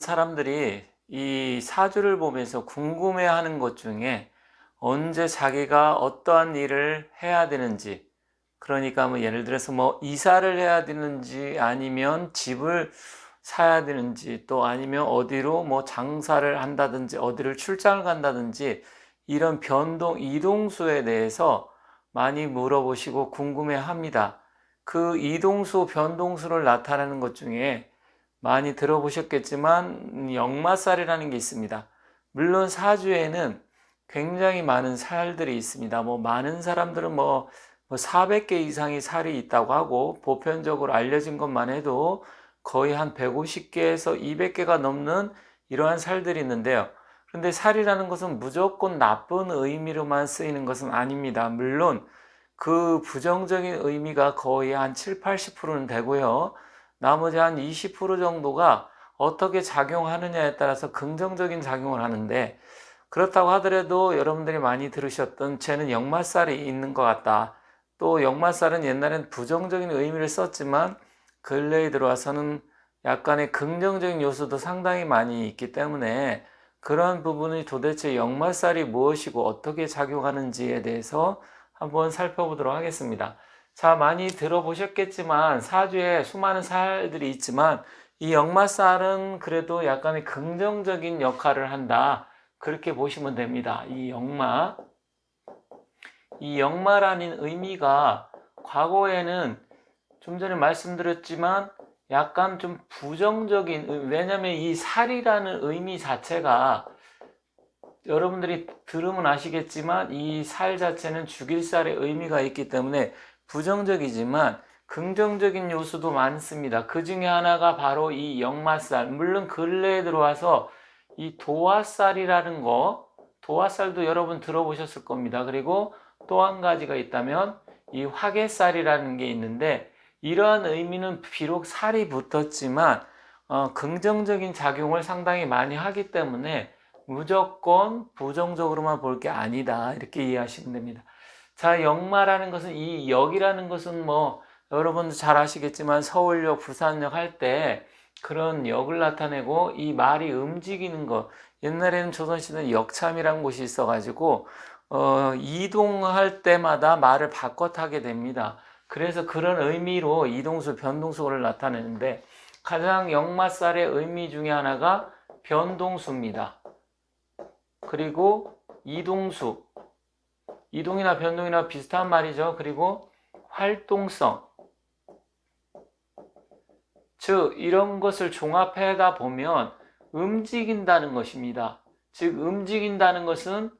사람들이 이 사주를 보면서 궁금해하는 것 중에 언제 자기가 어떠한 일을 해야 되는지, 그러니까 뭐 예를 들어서 뭐 이사를 해야 되는지 아니면 집을 사야 되는지, 또 아니면 어디로 뭐 장사를 한다든지 어디를 출장을 간다든지, 이런 변동 이동수에 대해서 많이 물어보시고 궁금해합니다. 그 이동수 변동수를 나타내는 것 중에 많이 들어보셨겠지만 역마살이라는 게 있습니다. 물론 사주에는 굉장히 많은 살들이 있습니다. 뭐 많은 사람들은 뭐 400개 이상의 살이 있다고 하고, 보편적으로 알려진 것만 해도 거의 한 150개에서 200개가 넘는 이러한 살들이 있는데요. 그런데 살이라는 것은 무조건 나쁜 의미로만 쓰이는 것은 아닙니다. 물론 그 부정적인 의미가 거의 한 7, 80%는 되고요. 나머지 한 20% 정도가 어떻게 작용하느냐에 따라서 긍정적인 작용을 하는데, 그렇다고 하더라도 여러분들이 많이 들으셨던 쟤는 역마살이 있는 것 같다. 또 역마살은 옛날엔 부정적인 의미를 썼지만 근래에 들어와서는 약간의 긍정적인 요소도 상당히 많이 있기 때문에, 그런 부분이 도대체 역마살이 무엇이고 어떻게 작용하는지에 대해서 한번 살펴보도록 하겠습니다. 자, 많이 들어보셨겠지만 사주에 수많은 살들이 있지만 이 역마살은 그래도 약간의 긍정적인 역할을 한다, 그렇게 보시면 됩니다. 이 역마라는 의미가 과거에는 좀 전에 말씀드렸지만 약간 좀 부정적인, 왜냐면 이 살이라는 의미 자체가 여러분들이 들으면 아시겠지만 이 살 자체는 죽일 살의 의미가 있기 때문에 부정적이지만 긍정적인 요소도 많습니다. 그 중에 하나가 바로 이 역마살. 물론 근래에 들어와서 이 도화살이라는 거, 도화살도 여러분 들어보셨을 겁니다. 그리고 또 한 가지가 있다면 이 화개살이라는 게 있는데, 이러한 의미는 비록 살이 붙었지만 긍정적인 작용을 상당히 많이 하기 때문에 무조건 부정적으로만 볼 게 아니다, 이렇게 이해하시면 됩니다. 자, 역마라는 것은, 이 역이라는 것은 뭐 여러분도 잘 아시겠지만 서울역, 부산역 할 때 그런 역을 나타내고, 이 말이 움직이는 것, 옛날에는 조선시대는 역참이라는 곳이 있어가지고 이동할 때마다 말을 바꿔 타게 됩니다. 그래서 그런 의미로 이동수, 변동수를 나타내는데, 가장 역마살의 의미 중에 하나가 변동수입니다. 그리고 이동수, 이동이나 변동이나 비슷한 말이죠. 그리고 활동성, 즉 이런 것을 종합하다 보면 움직인다는 것입니다. 즉 움직인다는 것은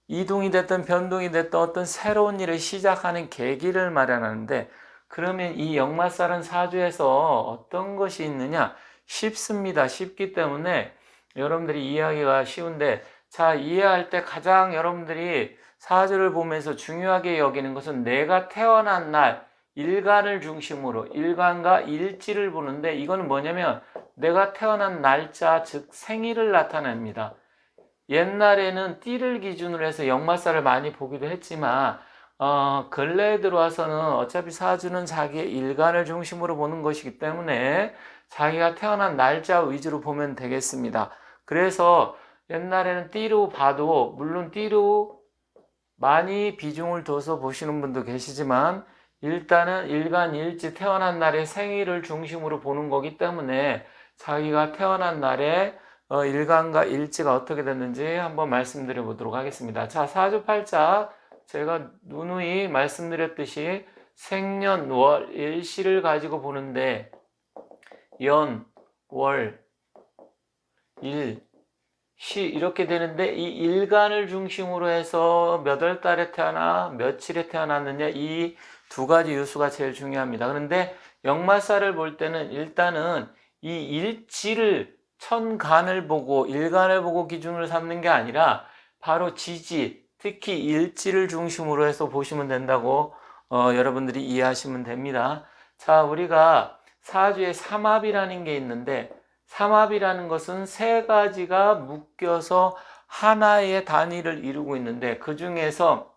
이동이 됐든 변동이 됐든 어떤 새로운 일을 시작하는 계기를 마련하는데, 그러면 이 역마살은 사주에서 어떤 것이 있느냐? 쉽습니다. 쉽기 때문에 여러분들이 이해하기가 쉬운데, 자, 이해할 때 가장 여러분들이 사주를 보면서 중요하게 여기는 것은 내가 태어난 날, 일간을 중심으로 일간과 일지를 보는데, 이거는 뭐냐면 내가 태어난 날짜, 즉 생일을 나타냅니다. 옛날에는 띠를 기준으로 해서 역마살을 많이 보기도 했지만 근래에 들어와서는 어차피 사주는 자기의 일간을 중심으로 보는 것이기 때문에 자기가 태어난 날짜 위주로 보면 되겠습니다. 그래서 옛날에는 띠로 봐도, 물론 띠로 많이 비중을 둬서 보시는 분도 계시지만, 일단은 일간 일지, 태어난 날의 생일을 중심으로 보는 거기 때문에 자기가 태어난 날에 일간과 일지가 어떻게 됐는지 한번 말씀드려 보도록 하겠습니다. 자, 사주팔자 제가 누누이 말씀드렸듯이 생년, 월, 일시를 가지고 보는데, 연, 월, 일, 시 이렇게 되는데, 이 일간을 중심으로 해서 몇 월 달에 태어나 며칠에 태어났느냐, 이 두 가지 요소가 제일 중요합니다. 그런데 역마살을 볼 때는 일단은 이 일지를, 천간을 보고 일간을 보고 기준으로 삼는 게 아니라 바로 지지, 특히 일지를 중심으로 해서 보시면 된다고 여러분들이 이해하시면 됩니다. 자, 우리가 사주에 삼합이라는 게 있는데, 삼합이라는 것은 세 가지가 묶여서 하나의 단위를 이루고 있는데, 그 중에서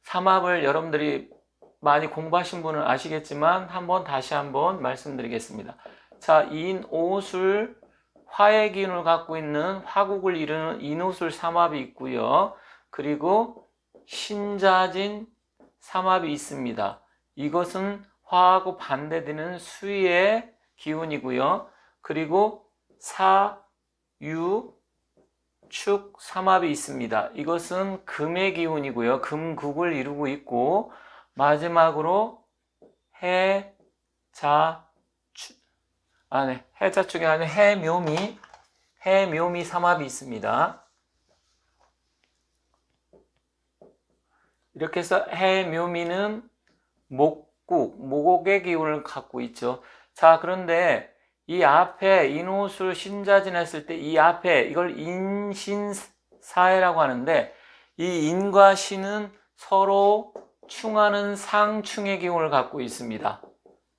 삼합을 여러분들이 많이 공부하신 분은 아시겠지만 다시 한번 말씀드리겠습니다. 자, 인, 오술, 화의 기운을 갖고 있는 화국을 이루는 인호술 삼합이 있고요. 그리고 신자진 삼합이 있습니다. 이것은 화하고 반대되는 수의 기운이고요. 그리고 사, 유, 축 삼합이 있습니다. 이것은 금의 기운이고요. 금국을 이루고 있고, 마지막으로 해, 자, 축, 해자축이 아니라 해묘미 삼합이 있습니다. 이렇게 해서 해묘미는 목국의 기운을 갖고 있죠. 자, 그런데 이 앞에 인호술 신자진 했을 때 이 앞에 이걸 인신사해라고 하는데, 이 인과 신은 서로 충하는 상충의 기운을 갖고 있습니다.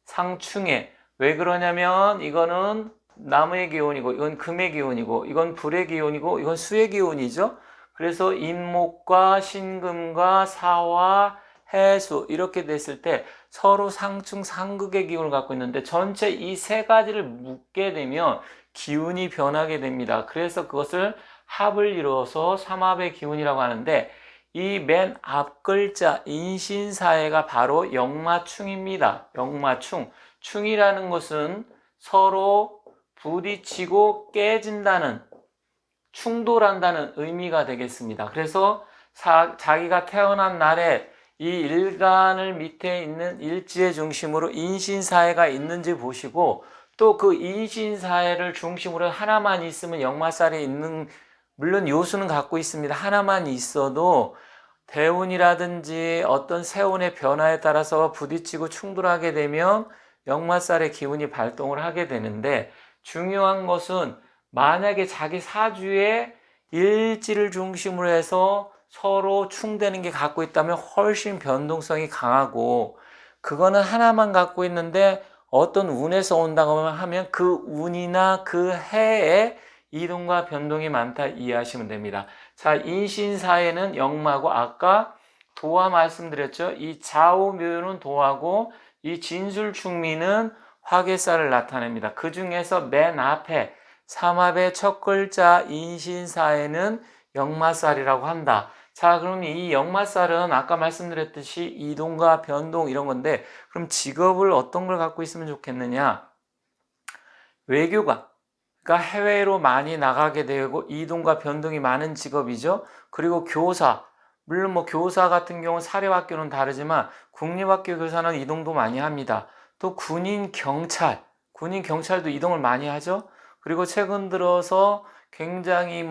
상충해. 왜 그러냐면 이거는 나무의 기운이고, 이건 금의 기운이고, 이건 불의 기운이고, 이건 수의 기운이죠. 그래서 인목과 신금과 사화, 해수 이렇게 됐을 때 서로 상충 상극의 기운을 갖고 있는데, 전체 이 세 가지를 묶게 되면 기운이 변하게 됩니다. 그래서 그것을 합을 이루어서 삼합의 기운이라고 하는데, 이 맨 앞 글자 인신사해가 바로 역마충입니다. 역마충. 충이라는 것은 서로 부딪히고 깨진다는, 충돌한다는 의미가 되겠습니다. 그래서 자기가 태어난 날에 이 일간을 밑에 있는 일지의 중심으로 인신사해가 있는지 보시고, 또 그 인신사해를 중심으로 하나만 있으면 역마살이 있는, 물론 요수는 갖고 있습니다. 하나만 있어도 대운이라든지 어떤 세운의 변화에 따라서 부딪히고 충돌하게 되면 역마살의 기운이 발동을 하게 되는데, 중요한 것은 만약에 자기 사주에 일지를 중심으로 해서 서로 충되는 게 갖고 있다면 훨씬 변동성이 강하고, 그거는 하나만 갖고 있는데 어떤 운에서 온다고 하면 그 운이나 그 해에 이동과 변동이 많다 이해하시면 됩니다. 자, 인신사에는 역마고, 아까 도화 말씀드렸죠. 이 좌우묘는 도화고, 이 진술충미는 화개살을 나타냅니다. 그 중에서 맨 앞에 삼합의 첫 글자 인신사에는 역마살이라고 한다. 자, 그럼 이 역마살은 아까 말씀드렸듯이 이동과 변동 이런 건데, 그럼 직업을 어떤 걸 갖고 있으면 좋겠느냐? 외교관. 그러니까 해외로 많이 나가게 되고 이동과 변동이 많은 직업이죠. 그리고 교사. 물론 뭐 교사 같은 경우는 사립학교는 다르지만 국립학교 교사는 이동도 많이 합니다. 또 군인 경찰도 이동을 많이 하죠. 그리고 최근 들어서 굉장히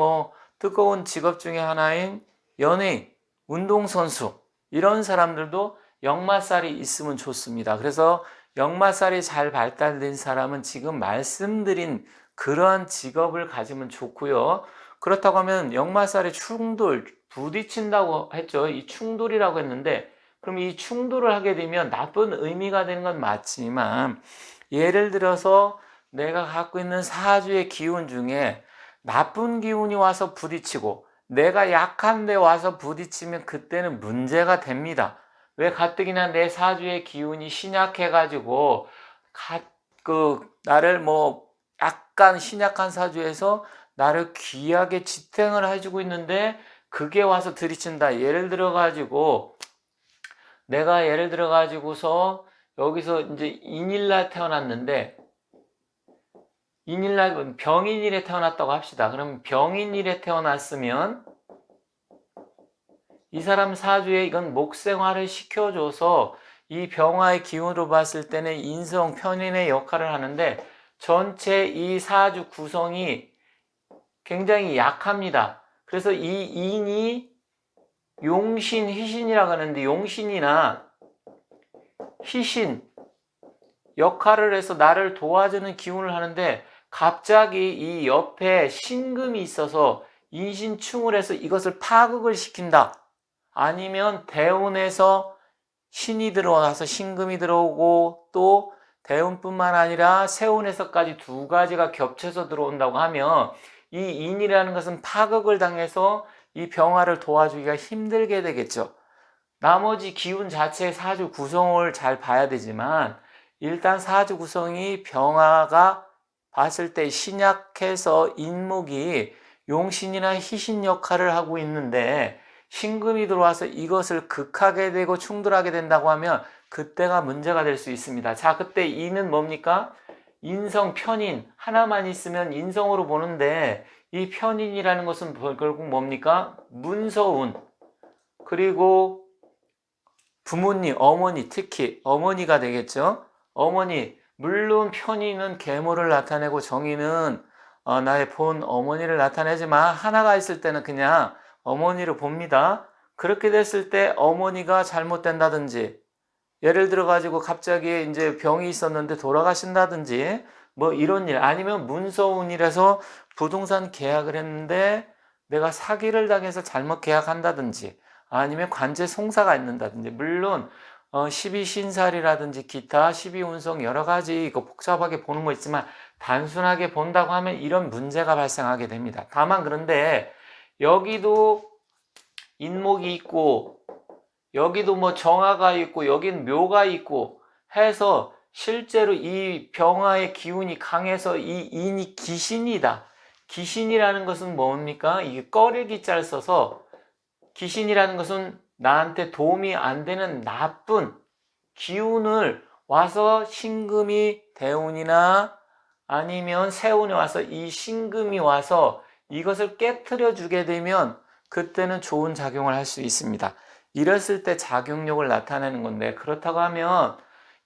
뜨거운 직업 중에 하나인 연예인, 운동선수, 이런 사람들도 역마살이 있으면 좋습니다. 그래서 역마살이 잘 발달된 사람은 지금 말씀드린 그러한 직업을 가지면 좋고요. 그렇다고 하면 역마살의 충돌, 부딪힌다고 했죠. 이 충돌이라고 했는데, 그럼 이 충돌을 하게 되면 나쁜 의미가 되는 건 맞지만, 예를 들어서 내가 갖고 있는 사주의 기운 중에 나쁜 기운이 와서 부딪히고 내가 약한데 와서 부딪히면 그때는 문제가 됩니다. 왜 가뜩이나 내 사주의 기운이 신약해가지고 나를 약간 신약한 사주에서 나를 귀하게 지탱을 해주고 있는데 그게 와서 들이친다. 내가 예를 들어가지고서 여기서 이제 인일날 태어났는데, 인일날 병인일에 태어났다고 합시다. 그럼 병인일에 태어났으면 이 사람 사주에 이건 목생화를 시켜줘서 이 병화의 기운으로 봤을 때는 인성, 편인의 역할을 하는데, 전체 이 사주 구성이 굉장히 약합니다. 그래서 이 인이 용신, 희신이라고 하는데, 용신이나 희신 역할을 해서 나를 도와주는 기운을 하는데, 갑자기 이 옆에 신금이 있어서 인신충을 해서 이것을 파극을 시킨다. 아니면 대운에서 신이 들어와서 신금이 들어오고, 또 대운뿐만 아니라 세운에서까지 두 가지가 겹쳐서 들어온다고 하면 이 인이라는 것은 파극을 당해서 이 병화를 도와주기가 힘들게 되겠죠. 나머지 기운 자체의 사주 구성을 잘 봐야 되지만, 일단 사주 구성이 병화가 봤을 때 신약해서 인목이 용신이나 희신 역할을 하고 있는데 신금이 들어와서 이것을 극하게 되고 충돌하게 된다고 하면 그때가 문제가 될 수 있습니다. 자, 그때 이는 뭡니까? 인성, 편인 하나만 있으면 인성으로 보는데 이 편인이라는 것은 결국 뭡니까? 문서운, 그리고 부모님, 어머니, 특히 어머니가 되겠죠. 어머니, 물론 편인은 계모를 나타내고 정인은 나의 본 어머니를 나타내지만 하나가 있을 때는 그냥 어머니를 봅니다. 그렇게 됐을 때 어머니가 잘못된다든지, 예를 들어 가지고 갑자기 이제 병이 있었는데 돌아가신다든지 뭐 이런 일, 아니면 문서운이라서 부동산 계약을 했는데 내가 사기를 당해서 잘못 계약한다든지, 아니면 관제 송사가 있는다든지, 물론 12신살이라든지 기타 12운성 여러 가지 이거 복잡하게 보는 거 있지만 단순하게 본다고 하면 이런 문제가 발생하게 됩니다. 다만 그런데 여기도 인목이 있고 여기도 뭐 정화가 있고 여긴 묘가 있고 해서 실제로 이 병화의 기운이 강해서 이 인이 귀신이다. 귀신이라는 것은 뭡니까? 이게 꺼리기자를 써서 귀신이라는 것은 나한테 도움이 안 되는 나쁜 기운을 와서 신금이 대운이나 아니면 세운이 와서 이 신금이 와서 이것을 깨트려 주게 되면 그때는 좋은 작용을 할 수 있습니다. 이랬을 때 작용력을 나타내는 건데, 그렇다고 하면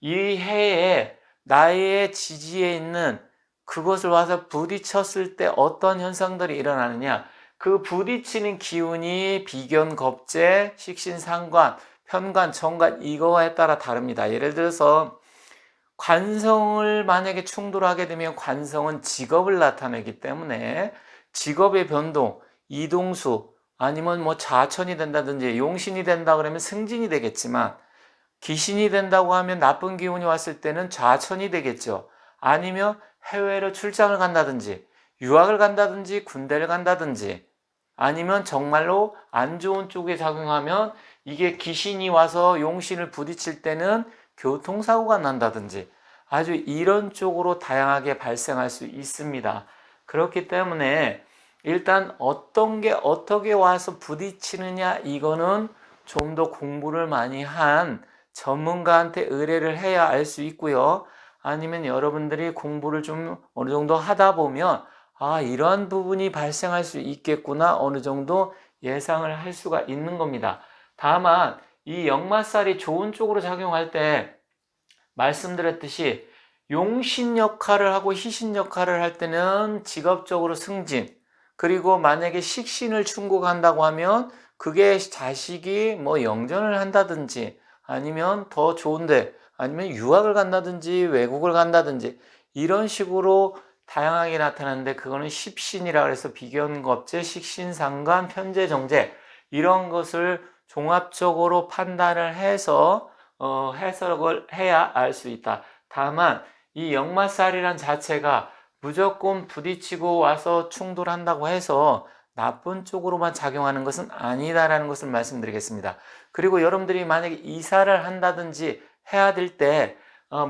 이 해에 나의 지지에 있는 그것을 와서 부딪혔을 때 어떤 현상들이 일어나느냐, 그 부딪히는 기운이 비견, 겁재, 식신, 상관, 편관, 정관 이거에 따라 다릅니다. 예를 들어서 관성을 만약에 충돌하게 되면 관성은 직업을 나타내기 때문에 직업의 변동, 이동수, 아니면 뭐 좌천이 된다든지 용신이 된다 그러면 승진이 되겠지만, 귀신이 된다고 하면 나쁜 기운이 왔을 때는 좌천이 되겠죠. 아니면 해외로 출장을 간다든지 유학을 간다든지 군대를 간다든지, 아니면 정말로 안 좋은 쪽에 작용하면 이게 귀신이 와서 용신을 부딪힐 때는 교통사고가 난다든지 아주 이런 쪽으로 다양하게 발생할 수 있습니다. 그렇기 때문에 일단 어떤 게 어떻게 와서 부딪히느냐, 이거는 좀 더 공부를 많이 한 전문가한테 의뢰를 해야 알 수 있고요. 아니면 여러분들이 공부를 좀 어느 정도 하다 보면 이러한 부분이 발생할 수 있겠구나 어느 정도 예상을 할 수가 있는 겁니다. 다만 이 역마살이 좋은 쪽으로 작용할 때 말씀드렸듯이 용신 역할을 하고 희신 역할을 할 때는 직업적으로 승진, 그리고 만약에 식신을 충고한다고 하면 그게 자식이 뭐 영전을 한다든지 아니면 더 좋은데 아니면 유학을 간다든지 외국을 간다든지 이런 식으로 다양하게 나타나는데, 그거는 십신이라 그래서 비견겁재, 식신, 상관, 편재, 정재 이런 것을 종합적으로 판단을 해서 해석을 해야 알 수 있다. 다만 이 역마살이란 자체가 무조건 부딪히고 와서 충돌한다고 해서 나쁜 쪽으로만 작용하는 것은 아니다라는 것을 말씀드리겠습니다. 그리고 여러분들이 만약에 이사를 한다든지 해야 될 때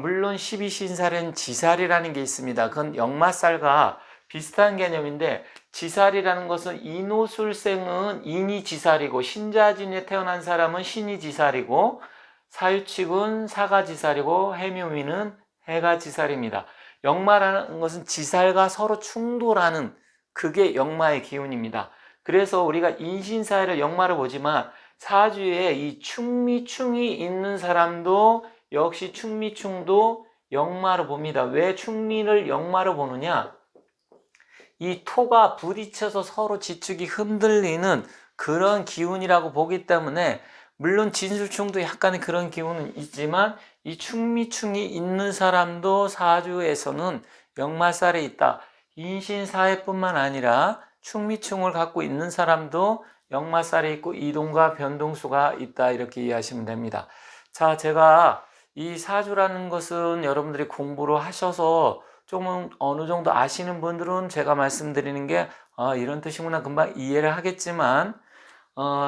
물론 12신살은 지살이라는 게 있습니다. 그건 역마살과 비슷한 개념인데, 지살이라는 것은 인호술생은 인이 지살이고 신자진에 태어난 사람은 신이 지살이고, 사유축은 사가 지살이고 해묘미는 해가 지살입니다. 역마라는 것은 지살과 서로 충돌하는 그게 역마의 기운입니다. 그래서 우리가 인신사회를 역마로 보지만 사주에 이 충미충이 있는 사람도 역시 충미충도 역마로 봅니다. 왜 충미를 역마로 보느냐? 이 토가 부딪혀서 서로 지축이 흔들리는 그런 기운이라고 보기 때문에, 물론 진술충도 약간의 그런 기운은 있지만 이 충미충이 있는 사람도 사주에서는 역마살에 있다. 인신사회뿐만 아니라 충미충을 갖고 있는 사람도 역마살에 있고 이동과 변동수가 있다, 이렇게 이해하시면 됩니다. 자, 제가 이 사주라는 것은 여러분들이 공부를 하셔서 좀 어느 정도 아시는 분들은 제가 말씀드리는 게 이런 뜻이구나 금방 이해를 하겠지만,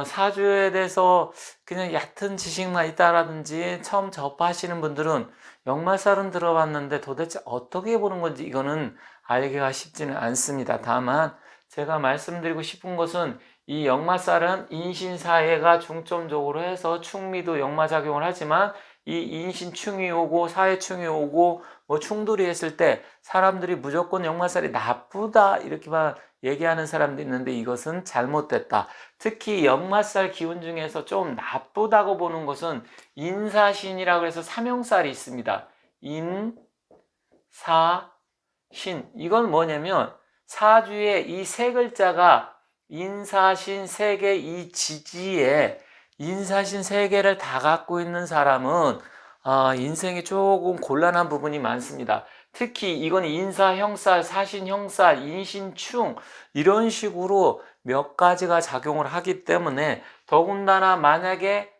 사주에 대해서 그냥 얕은 지식만 있다라든지 처음 접하시는 분들은 역마살은 들어봤는데 도대체 어떻게 보는 건지 이거는 알기가 쉽지는 않습니다. 다만 제가 말씀드리고 싶은 것은 이 역마살은 인신사해가 중점적으로 해서 충미도 역마작용을 하지만 이 인신충이 오고 사해충이 오고 뭐 충돌이 했을 때 사람들이 무조건 역마살이 나쁘다 이렇게만 얘기하는 사람도 있는데 이것은 잘못됐다. 특히 역마살 기운 중에서 좀 나쁘다고 보는 것은 인사신이라고 해서 삼형살이 있습니다. 인, 사, 신. 이건 뭐냐면 사주의 이 세 글자가 인사신 세 개 이 지지에 인사신 세 개를 다 갖고 있는 사람은 인생이 조금 곤란한 부분이 많습니다. 특히 이건 인사, 형살, 사신, 형살, 인신, 충 이런 식으로 몇 가지가 작용을 하기 때문에 더군다나 만약에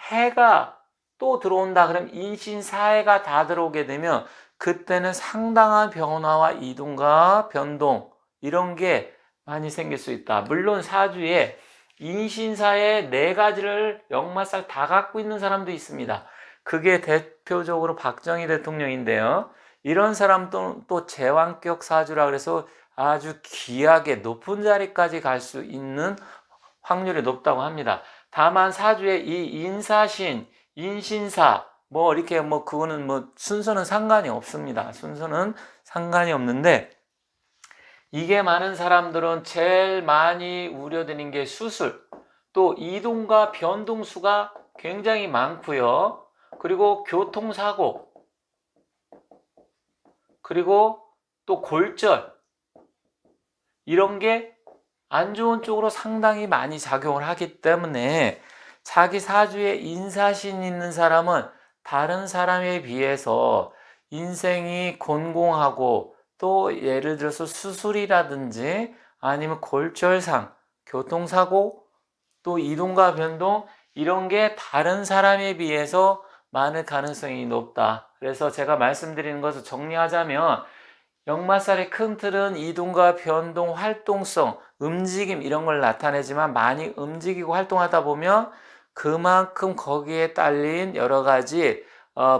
해가 또 들어온다 그러면 인신, 사해가 다 들어오게 되면 그때는 상당한 변화와 이동과 변동 이런 게 많이 생길 수 있다. 물론 사주에 인신사의 네 가지를 역마살 다 갖고 있는 사람도 있습니다. 그게 대표적으로 박정희 대통령인데요. 이런 사람도 또 제왕격 사주라 그래서 아주 귀하게 높은 자리까지 갈 수 있는 확률이 높다고 합니다. 다만 사주에 이 인사신, 인신사 뭐 이렇게 뭐 그거는 뭐 순서는 상관이 없습니다. 순서는 상관이 없는데 이게 많은 사람들은 제일 많이 우려되는 게 수술, 또 이동과 변동수가 굉장히 많고요. 그리고 교통사고, 그리고 또 골절 이런 게 안 좋은 쪽으로 상당히 많이 작용을 하기 때문에 자기 사주에 인사신 있는 사람은 다른 사람에 비해서 인생이 곤공하고 또 예를 들어서 수술이라든지 아니면 골절상, 교통사고, 또 이동과 변동 이런 게 다른 사람에 비해서 많을 가능성이 높다. 그래서 제가 말씀드리는 것을 정리하자면 역마살의 큰 틀은 이동과 변동, 활동성, 움직임 이런 걸 나타내지만 많이 움직이고 활동하다 보면 그만큼 거기에 딸린 여러 가지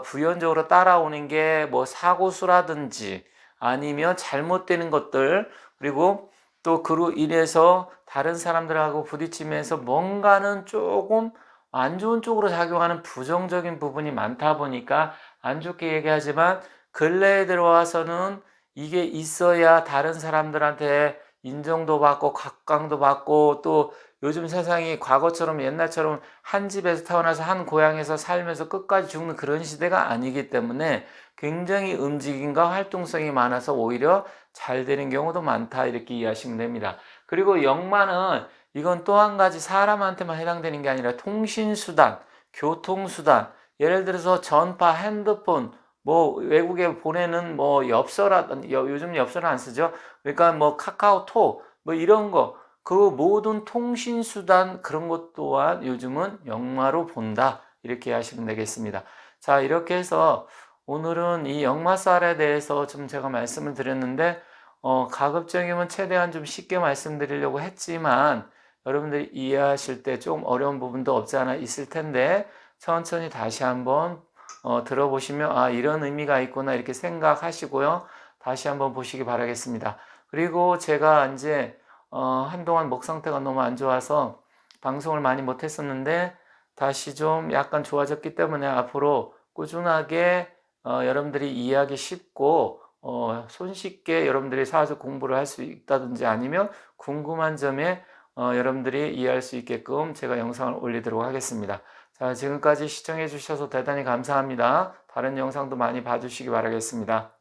부연적으로 따라오는 게 뭐 사고수라든지 아니면 잘못되는 것들 그리고 또 그로 인해서 다른 사람들하고 부딪히면서 뭔가는 조금 안 좋은 쪽으로 작용하는 부정적인 부분이 많다 보니까 안 좋게 얘기하지만 근래에 들어와서는 이게 있어야 다른 사람들한테 인정도 받고 각광도 받고 또 요즘 세상이 과거처럼 옛날처럼 한 집에서 태어나서 한 고향에서 살면서 끝까지 죽는 그런 시대가 아니기 때문에 굉장히 움직임과 활동성이 많아서 오히려 잘 되는 경우도 많다 이렇게 이해하시면 됩니다. 그리고 역마는 이건 또 한 가지 사람한테만 해당되는 게 아니라 통신수단, 교통수단 예를 들어서 전파, 핸드폰 뭐 외국에 보내는 뭐 엽서라든지 요즘 엽서는 안 쓰죠. 그러니까 뭐 카카오톡 뭐 이런 거 그 모든 통신 수단 그런 것 또한 요즘은 역마로 본다. 이렇게 하시면 되겠습니다. 자, 이렇게 해서 오늘은 이 역마살에 대해서 좀 제가 말씀을 드렸는데 가급적이면 최대한 좀 쉽게 말씀드리려고 했지만 여러분들이 이해하실 때 좀 어려운 부분도 없지 않아 있을 텐데 천천히 다시 한번 들어보시면 이런 의미가 있구나 이렇게 생각하시고요. 다시 한번 보시기 바라겠습니다. 그리고 제가 이제 한동안 목 상태가 너무 안 좋아서 방송을 많이 못 했었는데 다시 좀 약간 좋아졌기 때문에 앞으로 꾸준하게 여러분들이 이해하기 쉽고 손쉽게 여러분들이 사회적 공부를 할 수 있다든지 아니면 궁금한 점에 여러분들이 이해할 수 있게끔 제가 영상을 올리도록 하겠습니다. 자, 지금까지 시청해 주셔서 대단히 감사합니다. 다른 영상도 많이 봐주시기 바라겠습니다.